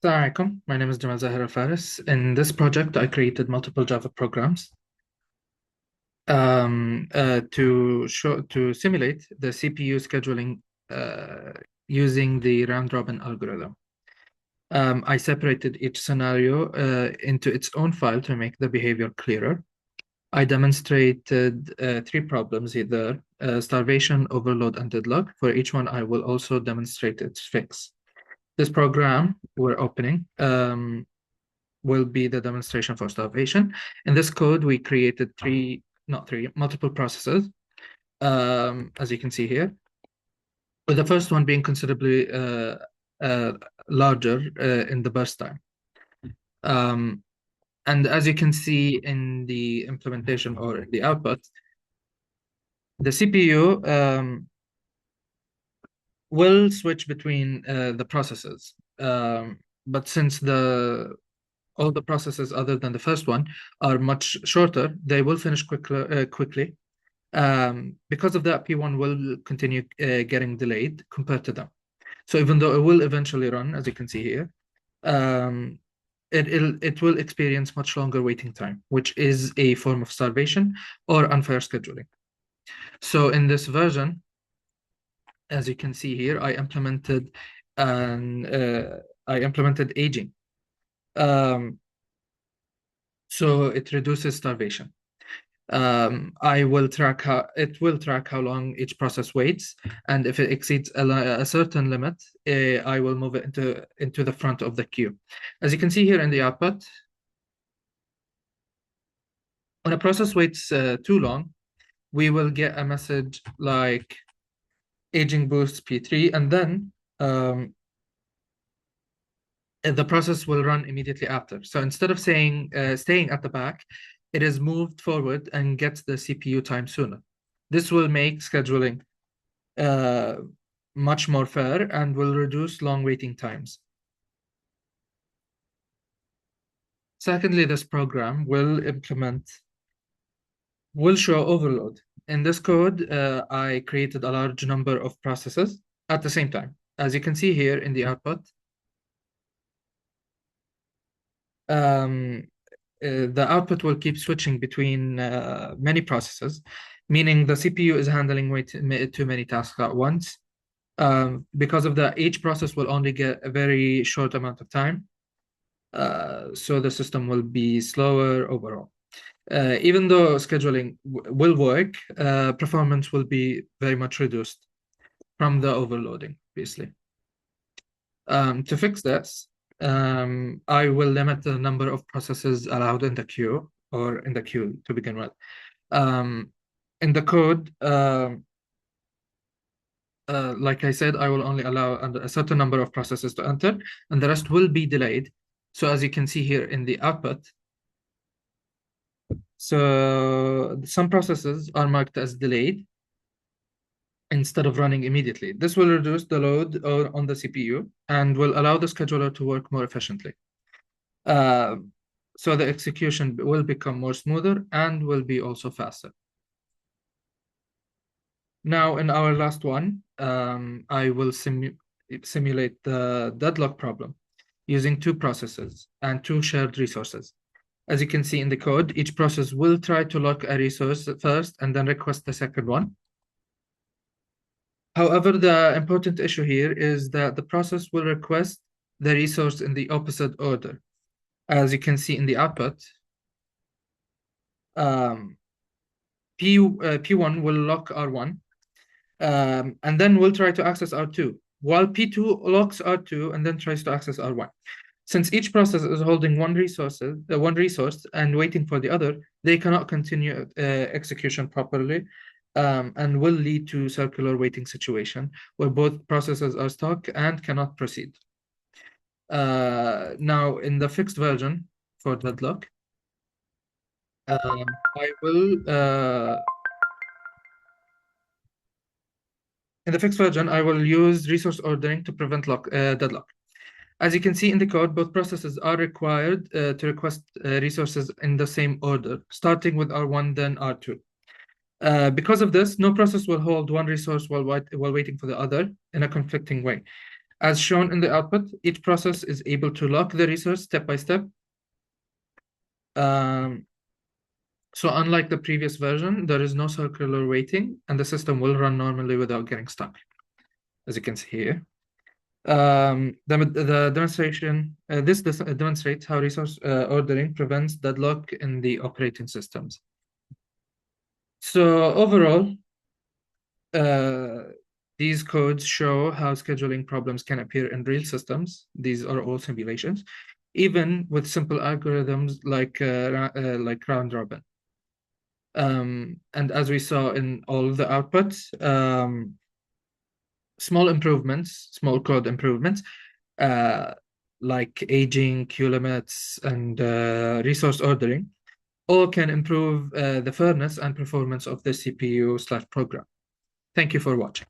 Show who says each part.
Speaker 1: Assalamu alaikum. My name is Jamal Zahir Faris. In this project, I created multiple Java programs to simulate the CPU scheduling using the round-robin algorithm. I separated each scenario into its own file to make the behavior clearer. I demonstrated three problems here: starvation, overload, and deadlock. For each one, I will also demonstrate its fix. This program we're opening will be the demonstration for starvation. In this code, we created multiple processes, as you can see here, with the first one being considerably larger in the burst time. And as you can see in the implementation or in the output, the CPU will switch between the processes. But since all the processes other than the first one are much shorter, they will finish quickly. Because of that, P1 will continue getting delayed compared to them. So even though it will eventually run, as you can see here, it will experience much longer waiting time, which is a form of starvation or unfair scheduling. So in this version, as you can see here, I implemented aging. So it reduces starvation. It will track how long each process waits, and if it exceeds a certain limit, I will move it into the front of the queue. As you can see here in the output, when a process waits too long, we will get a message like aging boosts P3, and then the process will run immediately after. So instead of saying staying at the back, it is moved forward and gets the CPU time sooner. This will make scheduling much more fair and will reduce long waiting times. Secondly, this program will show overload. In this code, I created a large number of processes at the same time. As you can see here in the output, the output will keep switching between many processes, meaning the CPU is handling way too many tasks at once. Because of that, each process will only get a very short amount of time. So the system will be slower overall. Even though scheduling will work, performance will be very much reduced from the overloading, obviously. To fix this, I will limit the number of processes allowed in the queue to begin with. In the code, like I said, I will only allow a certain number of processes to enter, and the rest will be delayed. So as you can see here in the output, so some processes are marked as delayed instead of running immediately. This will reduce the load on the CPU and will allow the scheduler to work more efficiently. So the execution will become more smoother and will be also faster. Now, in our last one, I will simulate the deadlock problem using two processes and two shared resources. As you can see in the code, each process will try to lock a resource first and then request the second one. However, the important issue here is that the process will request the resource in the opposite order. As you can see in the output, P1 will lock R1, and then will try to access R2, while P2 locks R2 and then tries to access R1. Since each process is holding one resource and waiting for the other, they cannot continue execution properly, and will lead to circular waiting situation where both processes are stuck and cannot proceed. Now, in the fixed version for deadlock, I will in the fixed version, I will use resource ordering to prevent deadlock. As you can see in the code, both processes are required to request resources in the same order, starting with R1, then R2. Because of this, no process will hold one resource while waiting for the other in a conflicting way. As shown in the output, each process is able to lock the resource step by step. So unlike the previous version, there is no circular waiting, and the system will run normally without getting stuck, as you can see here. The demonstration, this demonstrates how resource ordering prevents deadlock in the operating systems. So overall, these codes show how scheduling problems can appear in real systems. These are all simulations, even with simple algorithms like round robin. And as we saw in all the outputs, small code improvements, like aging, queue limits, and resource ordering, all can improve the fairness and performance of the CPU/program. Thank you for watching.